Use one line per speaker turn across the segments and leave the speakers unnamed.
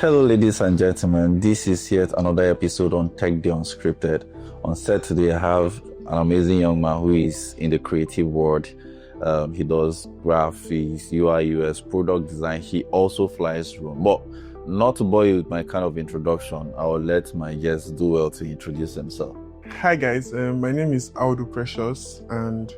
Hello, ladies and gentlemen. This is yet another episode on Tech Day Unscripted. On set today, I have an amazing young man who is in the creative world. He does graphics, UI, UX, product design. He also flies drone. But not to bore you with my kind of introduction, I will let my guest do well to introduce himself.
Hi guys, my name is Audu Precious, and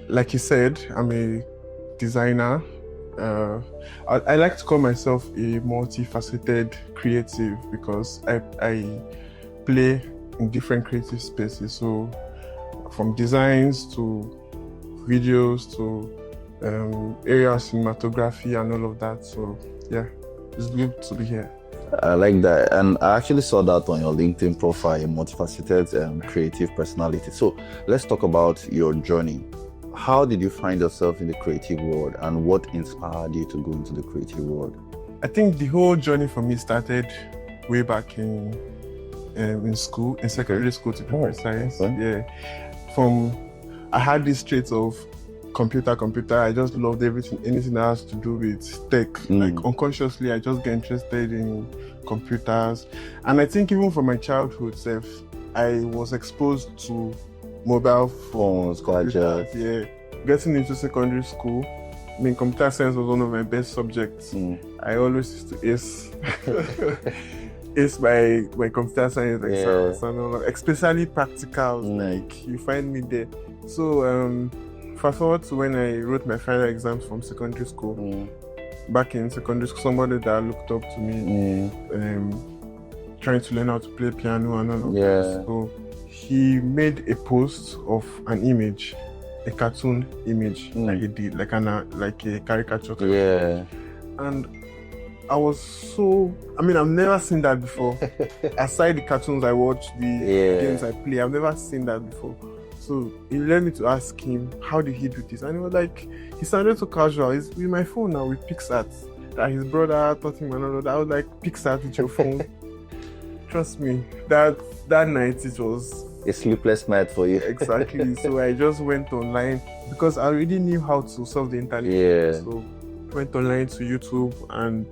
like you said, I'm a designer. I like to call myself a multifaceted creative because I play in different creative spaces. So from designs to videos to area of cinematography and all of that. So yeah, it's good to be here.
I like that, and I actually saw that on your LinkedIn profile, a multifaceted creative personality. So let's talk about your journey. How did you find yourself in the creative world, and what inspired you to go into the creative world?
I think the whole journey for me started way back in school, in secondary school to be precise. Yeah, I had this trait of computer. I just loved anything that has to do with tech. Like unconsciously, I just get interested in computers, and I think even from my childhood self, I was exposed to mobile phones,
gadgets.
Yeah, getting into secondary school, I mean, computer science was one of my best subjects. I always used to ace my computer science exams and all, especially practicals. Like you find me there. So fast forward to when I wrote my final exams from secondary school. Back in secondary school, somebody that looked up to me, trying to learn how to play piano and all of that. So he made a post of an image, a cartoon image, like he did, like a caricature.
Yeah.
And I was I've never seen that before. Aside the cartoons I watch, the games I play, I've never seen that before. So he led me to ask him, how did he do this? And he was like, he sounded so casual. He's with my phone now with PixArt. That his brother taught him and all that. I was like, PixArt with your phone. Trust me, that night it was
a sleepless night for you.
Exactly. So I just went online because I already knew how to solve the internet.
Yeah.
So went online to YouTube and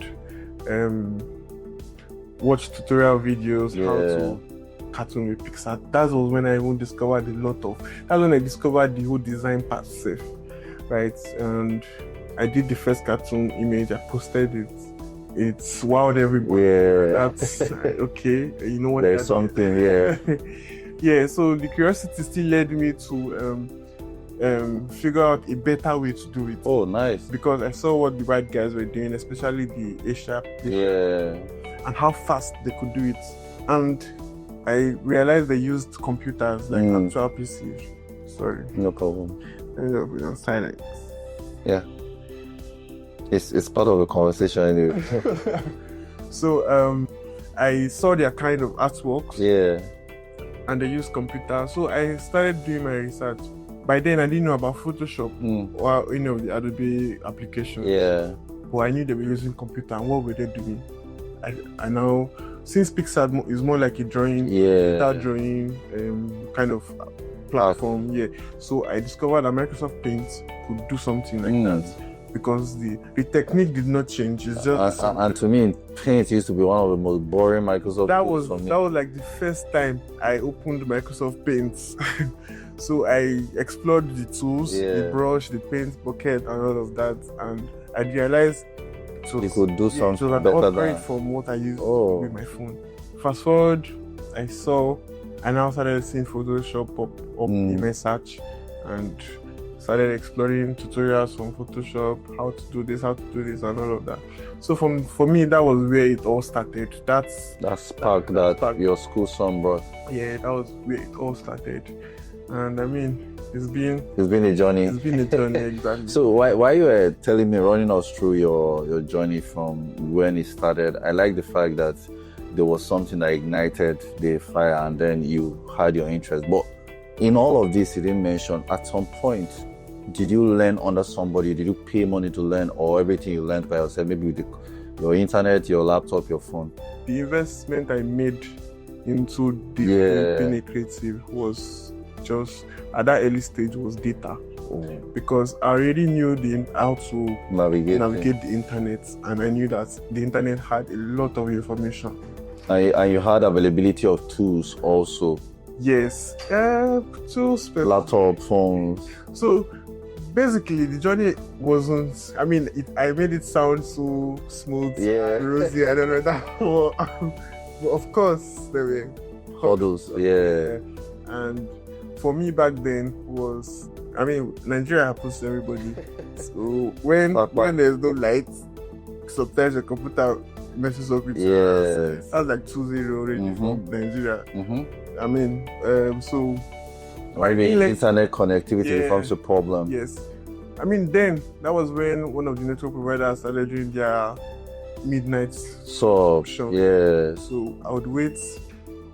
watched tutorial videos how to cartoon with PixArt. That was when I even discovered that's when I discovered the whole design part safe. Right? And I did the first cartoon image, I posted it. It's wowed everybody.
Yeah.
That's okay. You know what?
There's something, yeah.
Yeah, so the curiosity still led me to figure out a better way to do it.
Oh, nice.
Because I saw what the white guys were doing, especially the Asia. And how fast they could do it. And I realized they used computers like actual PCs. Sorry.
No problem.
Ended up on silence.
Yeah. It's part of the conversation anyway.
So I saw their kind of artworks.
Yeah.
And they use computers. So I started doing my research. By then I didn't know about Photoshop or the Adobe application.
Yeah.
But I knew they were using computer, and what were they doing? I now, since PixArt is more like a drawing, drawing kind of platform. Yeah. So I discovered that Microsoft Paint could do something like that. Because the technique did not change. It's just
and to me, Paint used to be one of the most boring Microsoft tools for me.
That was like the first time I opened Microsoft Paint. So I explored the tools, the brush, the paint bucket, and all of that, and I realized
you could do something better
upgrade from what I used with my phone. Fast forward, I now started seeing Photoshop pop up in my search, and started exploring tutorials from Photoshop, how to do this, and all of that. So for me, that was where it all started. That spark that
your school son brought.
Yeah, that was where it all started. And I mean, it's been
a journey.
It's been a journey, exactly.
So why you were telling me, running us through your journey from when it started, I like the fact that there was something that ignited the fire and then you had your interest. But in all of this, you didn't mention, at some point, did you learn under somebody? Did you pay money to learn, or everything you learned by yourself? Maybe with your internet, your laptop, your phone?
The investment I made into being a creative was just, at that early stage, was data. because I already knew how to
navigate
the internet, and I knew that the internet had a lot of information.
And you had availability of tools also.
Yes, tools,
laptop, phones.
So basically, the journey wasn't. I mean, I made it sound so smooth, rosy. I don't know that, but of course there were
hurdles. Yeah.
And for me back then was, I mean, Nigeria happens to everybody. So when there's no light, sometimes your computer messes up with you. That's like 2-0 already from Nigeria. I mean, so
maybe internet connectivity becomes a problem.
Yes. I mean, then that was when one of the network providers started doing their midnight
sub. Yeah.
So I would wait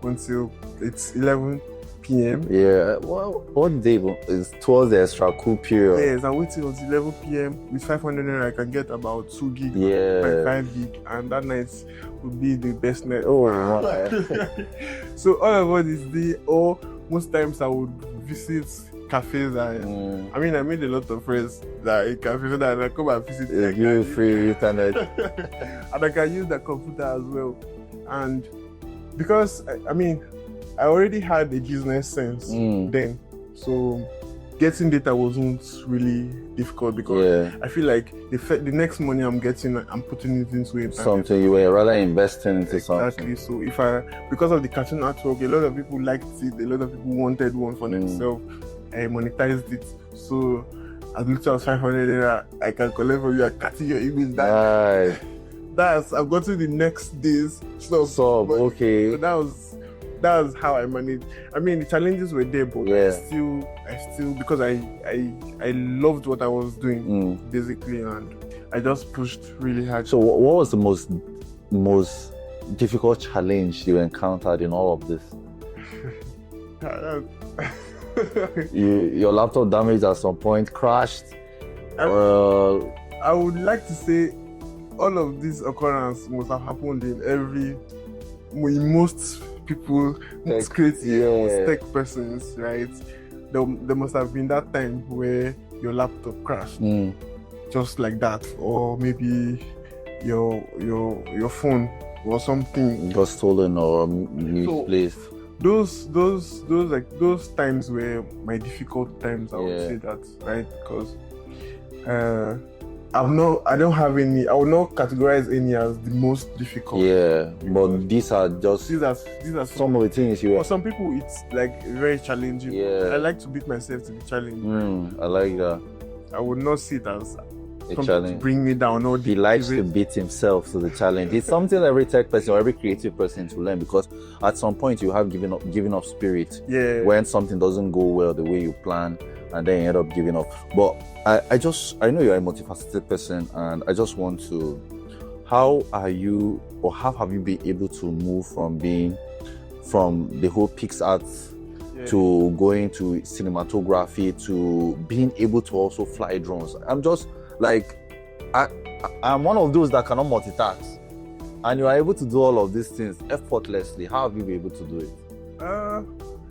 until it's 11 p.m.
Yeah. Well, what day is towards the extra cool period?
Yes, I waited until 11 p.m. With 500 naira, I can get about 2 gig, 5 gig, and that night would be the best night.
Oh my!
So all about this day, or most times I would visit cafes. I mean, I made a lot of friends that in cafes that I come and visit.
You free internet,
and I can use the computer as well. And because I mean, I already had a business sense then, so getting data wasn't really difficult because I feel like the next money I'm getting, I'm putting it into it.
Something you were rather investing into something.
Exactly. So because of the cartoon artwork, a lot of people liked it. A lot of people wanted one for themselves. I monetized it. So as little as 500 naira, I can collect from you and cut your image. I've got to the next day's stuff.
Okay.
So that was how I managed. I mean, the challenges were there, but I still because I loved what I was doing basically, and I just pushed really hard.
So what was the most difficult challenge you encountered in all of this? Your laptop damaged at some point, crashed.
I would like to say all of this occurrence must have happened in most people, most creative, tech persons, right? There must have been that time where your laptop crashed, just like that, or maybe your phone or something
got stolen or misplaced.
Those times were my difficult times. I would say that, right? Because I don't have any. I will not categorize any as the most difficult.
Yeah, but these are some of the things
for some people it's like very challenging. Yeah, I like to beat myself to be challenging.
I like that.
I would not see it as
a challenge.
To bring me down. Or
he likes to beat himself to the challenge. It's something every tech person or every creative person to learn, because at some point you have given up spirit.
Yeah.
When something doesn't go well the way you plan, and then you end up giving up. But I know you're a multifaceted person, and I just want to, how have you been able to move from the whole PixArt to going to cinematography to being able to also fly drones? I'm just like, I'm one of those that cannot multitask, and you are able to do all of these things effortlessly. How have you been able to do it?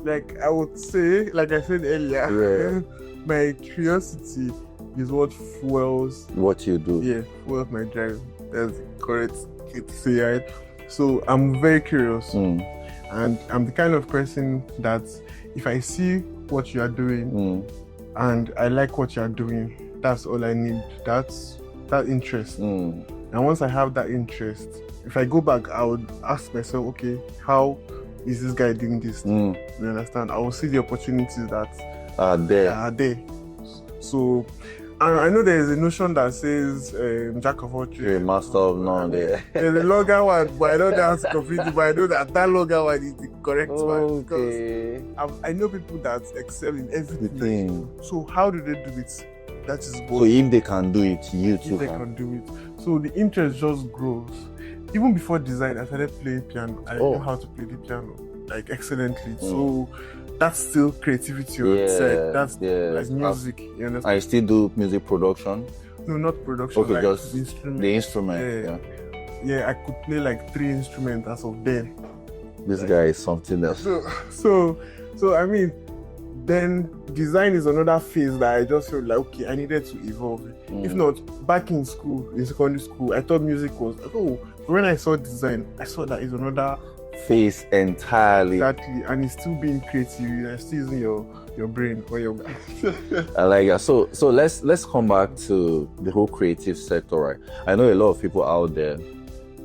Like I would say, like I said earlier, my curiosity is what fuels
what you do.
Yeah, fuels my drive. That's the correct thing to say, right? So I'm very curious, and I'm the kind of person that if I see what you are doing and I like what you are doing, that's all I need. That's that interest. And once I have that interest, if I go back, I would ask myself, okay, how is this guy doing this? You understand? I will see the opportunities that
are there.
So, I know there is a notion that says jack of all trades,
master of none.
There's a longer one, but I know that's completely. But I know that longer one is the correct one, because I know people that excel in everything. So how do they do it? That is both.
So if they can do it, you too
can do it. So the interest just grows. Even before design, I started playing piano. I know how to play the piano like excellently. So that's still creativity on its side. That's like music. You understand?
I still do music production.
No, not production.
Okay,
like
just the instrument.
Yeah, I could play like 3 instruments as of then.
This guy is something else.
So I mean, Then design is another phase that I just felt like, okay, I needed to evolve. If not, back in school, in secondary school, I thought music was, oh, but when I saw design, I saw that it's another
phase entirely.
Exactly, and it's still being creative. You're still using your brain or your.
I like that. So let's come back to the whole creative sector, right? I know a lot of people out there.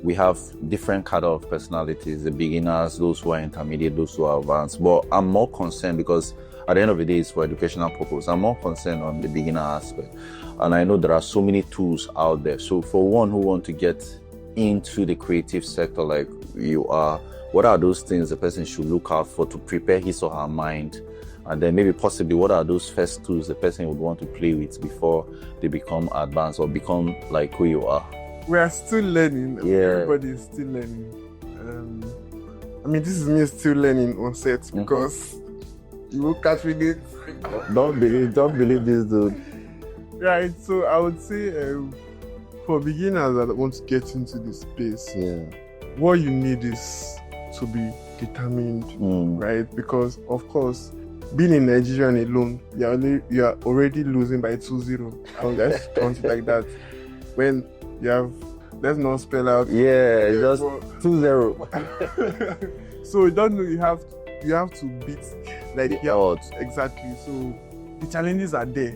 We have different kind of personalities: the beginners, those who are intermediate, those who are advanced. But I'm more concerned because at the end of the day, it's for educational purpose. I'm more concerned on the beginner aspect, and I know there are so many tools out there. So for one who want to get into the creative sector, like you are, what are those things the person should look out for to prepare his or her mind? And then maybe possibly what are those first tools the person would want to play with before they become advanced or become like who you are?
We are still learning.
Yeah.
Everybody is still learning. I mean, this is me still learning on set because you will catch with it.
Don't believe this dude.
Right. So I would say for beginners that want to get into this space, what you need is to be determined, right? Because of course, being in Nigeria alone, you are already losing by 2-0. I'll just count it like that. When you have, let's not spell out.
Yeah, just 2-0.
So you don't know you have to beat like
the odds.
Exactly. So the challenges are there.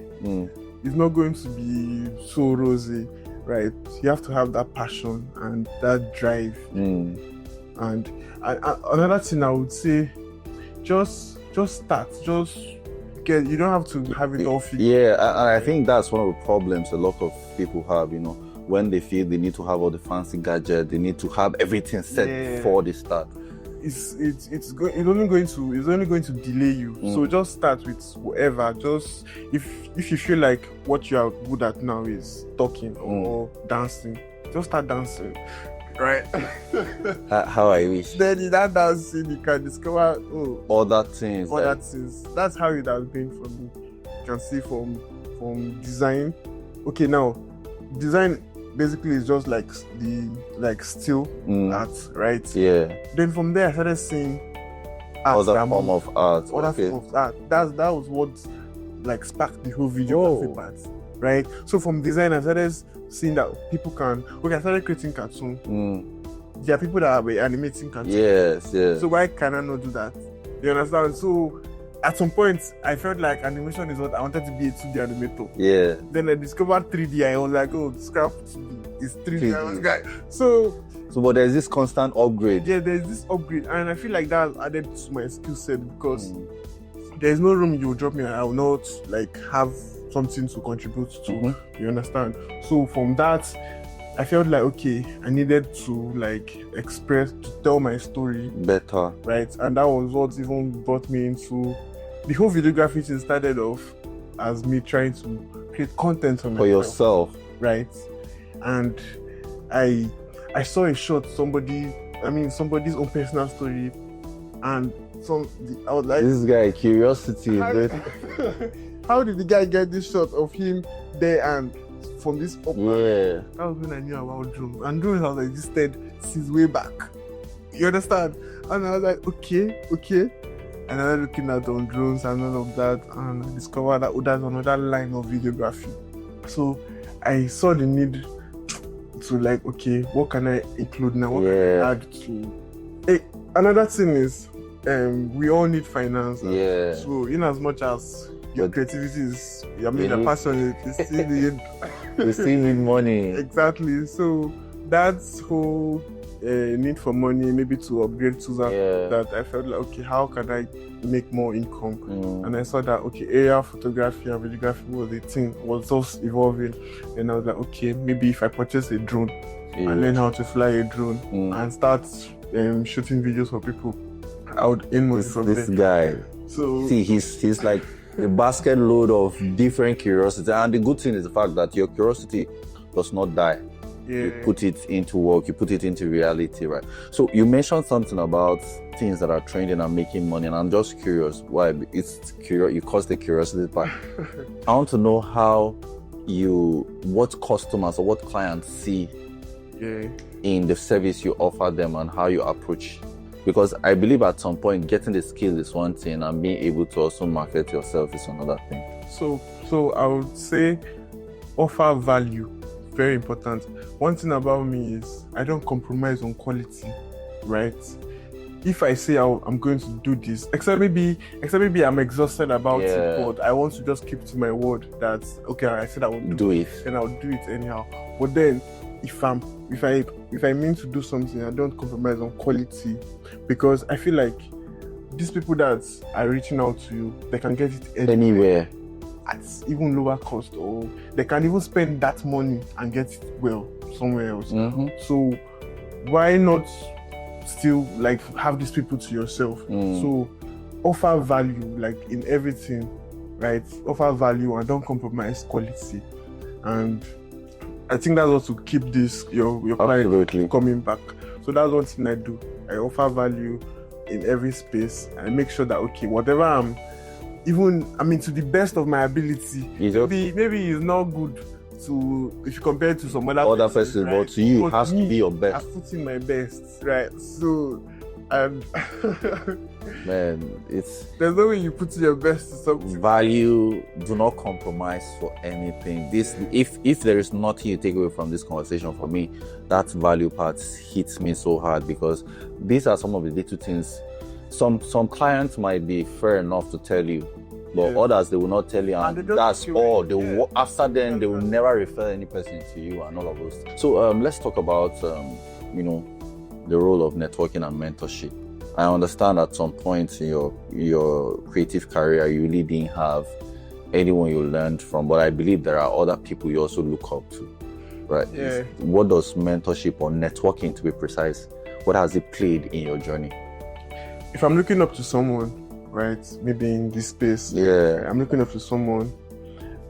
It's not going to be so rosy, right? You have to have that passion and that drive. And another thing I would say, just start. Just get. You don't have to have it all figured.
Yeah, and I think that's one of the problems a lot of people have. You know, when they feel they need to have all the fancy gadgets, they need to have everything set before they start.
It's only going to delay you. So just start with whatever. Just if you feel like what you are good at now is talking or dancing, just start dancing. Right.
How I wish.
Then in that dancing you can discover
other things.
That's how it has been for me. You can see from design. Okay, now design basically is just like still art, right?
Yeah.
Then from there I started seeing
other form of art.
Other form of art. That was what like sparked the whole videography part. Right? So from design I started seeing that people can I started creating cartoon. There are people that are animating cartoon.
Yes.
So why can I not do that? You understand? So at some point I felt like animation is what I wanted to be, a 2D animator.
Yeah.
Then I discovered 3D. I was like, oh, scrap 2D. It's 3D. I was like, so
but there's this constant upgrade.
Yeah, there's this upgrade, and I feel like that added to my skill set because there's no room you drop me and I will not like have something to contribute to. You understand? So from that I felt like okay, I needed to like express, to tell my story
better,
right? And that was what even brought me into the whole videography thing. Started off as me trying to create content for
yourself,
right? And I saw a shot, somebody's own personal story, and I was like,
this guy, curiosity.
How did the guy get this shot of him there and from this up?
Yeah.
That was when I knew about drones. And drones have existed since way back. You understand? And I was like, okay. And I was looking at on drones and all of that, and I discovered that there's another line of videography. So I saw the need to like, okay, what can I include now? What can I add to? Another thing is, we all need finance.
Yeah.
So in as much as your creativity is, your passion is
still need money.
Exactly. So that's whole need for money, maybe to upgrade to that I felt like, okay, how can I make more income? And I saw that aerial photography and videography was a thing, was just evolving, and I was like, okay, maybe if I purchase a drone and learn how to fly a drone and start shooting videos for people, I would earn money from
this guy.
So
see, he's like a basket load of different curiosity, and the good thing is the fact that your curiosity does not die. You put it into work, you put it into reality, right? So you mentioned something about things that are trending and making money, and I'm just curious why. You caused the curiosity part. I want to know what customers or what clients see in the service you offer them and how you approach Because I believe at some point getting the skill is one thing and being able to also market yourself is another thing.
So I would say offer value, very important. One thing about me is I don't compromise on quality, right? If I say I'm going to do this, except maybe I'm exhausted about it, but I want to just keep to my word that okay, I said I will do it, and I'll do it anyhow. But then if I mean to do something, I don't compromise on quality, because I feel like these people that are reaching out to you, they can get it
anywhere
at even lower cost, or they can even spend that money and get it well somewhere else. So why not still like have these people to yourself? So offer value, like in everything, right? Offer value and don't compromise quality. And I think that's what to keep this your client coming back. So that's one thing I do. I offer value in every space and I make sure that okay, whatever I'm to the best of my ability. Maybe it's not good to if you compare it to some other person, right? But
to you it has to be your best.
I put in my best, right? So and
man,
there's no way you put in your best to something.
Value, do not compromise for anything. This if there is nothing you take away from this conversation, for me, that value part hits me so hard, because these are some of the little things. Some clients might be fair enough to tell you, but others they will not tell you, and that's all. They will, after then they will never refer any person to you and all of those things. So let's talk about the role of networking and mentorship. I understand at some point in your creative career you really didn't have anyone you learned from, but I believe there are other people you also look up to, right?
Yeah.
What does mentorship or networking, to be precise, what has it played in your journey?
If I'm looking up to someone, right, maybe in this space, I'm looking up to someone,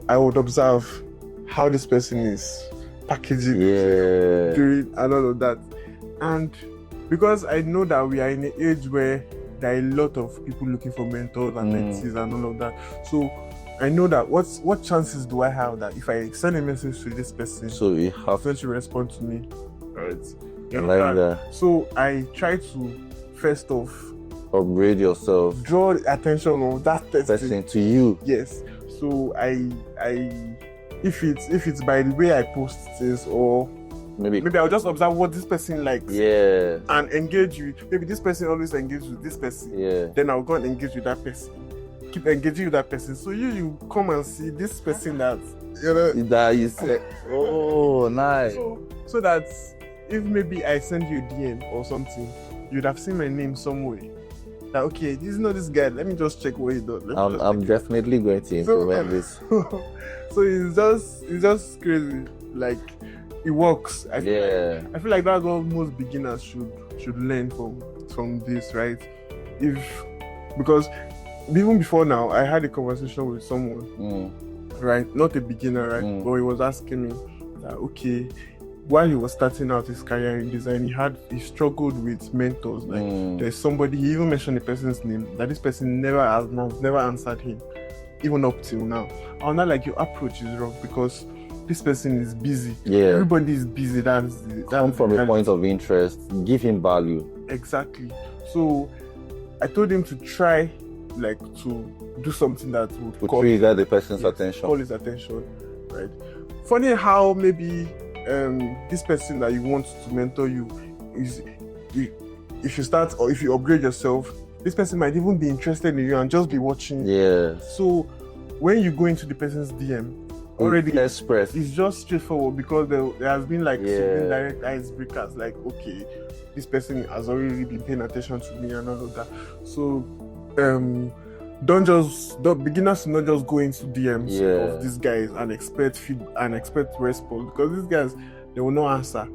I would observe how this person is packaging, doing and all of that. And because I know that we are in an age where there are a lot of people looking for mentors and mentees and all of that. So I know that what chances do I have that if I send a message to this person,
so you have
to respond to me, right?
So
I try to first off
upgrade yourself,
draw the attention of that person
to you.
Yes. So I if it's by the way I post things, or maybe I'll just observe what this person likes, and engage with. Maybe this person always engages with this person, then I'll go and engage with that person, keep engaging with that person. So you come and see this person that
that you say, oh nice.
So that if maybe I send you a DM or something, you'd have seen my name somewhere. That okay, this is not this guy. Let me just check what he does.
I'm definitely going to implement this.
So it's just crazy. Like it works. I feel like that's what most beginners should learn from this, right? Because even before now, I had a conversation with someone, right? Not a beginner, right? But he was asking me that okay, while he was starting out his career in design, he struggled with mentors. Like there's somebody, he even mentioned the person's name, that this person never answered him, even up till now. I'm not like, your approach is wrong, because this person is busy. Everybody is busy.
Come from a point of interest, give him value.
Exactly. So I told him to try like to do something that would
trigger the person's attention.
Call his attention. Right. Funny how maybe this person that you want to mentor you is, if you start or if you upgrade yourself, this person might even be interested in you and just be watching. So when you go into the person's DM, already
express,
it's just straightforward, because there has been like some direct icebreakers, like okay, this person has already been paying attention to me and all of that. So beginners do not just go into DMs of these guys and expect response, because these guys, they will not answer,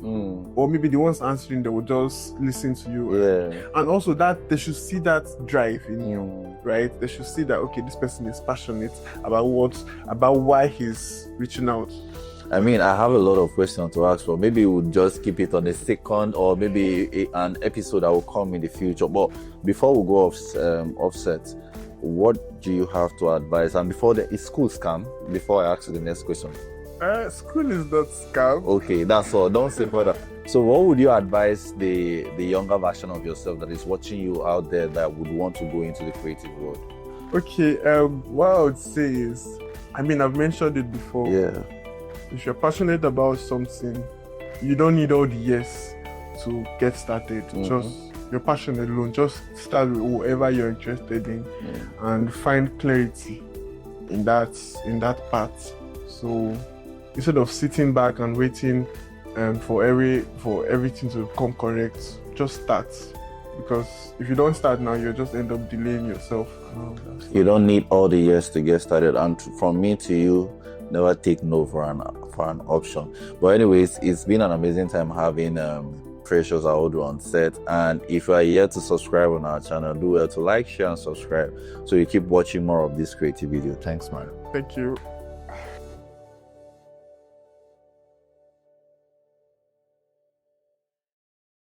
or maybe the ones answering, they will just listen to you. And also that they should see that drive in you, right? They should see that okay, this person is passionate about why he's reaching out.
I mean, I have a lot of questions to ask for. Maybe we'll just keep it on a second, or maybe an episode that will come in the future. But before we go offset, what do you have to advise? And is school scam? Before I ask you the next question.
School is not scam.
Okay, that's all. Don't say further. So what would you advise the younger version of yourself that is watching you out there that would want to go into the creative world?
Okay, what I would say is, I mean, I've mentioned it before.
Yeah.
If you're passionate about something, you don't need all the yes to get started. Just your passion alone. Just start with whatever you're interested in and find clarity in that part. So instead of sitting back and waiting for everything to come correct, just start. Because if you don't start now, you'll just end up delaying yourself.
You don't need all the years to get started. And from me to you, never take no for an option. But anyways, it's been an amazing time having Precious Audu on set. And if you are yet to subscribe on our channel, do well to like, share, and subscribe so you keep watching more of this creative video. Thanks, man.
Thank you.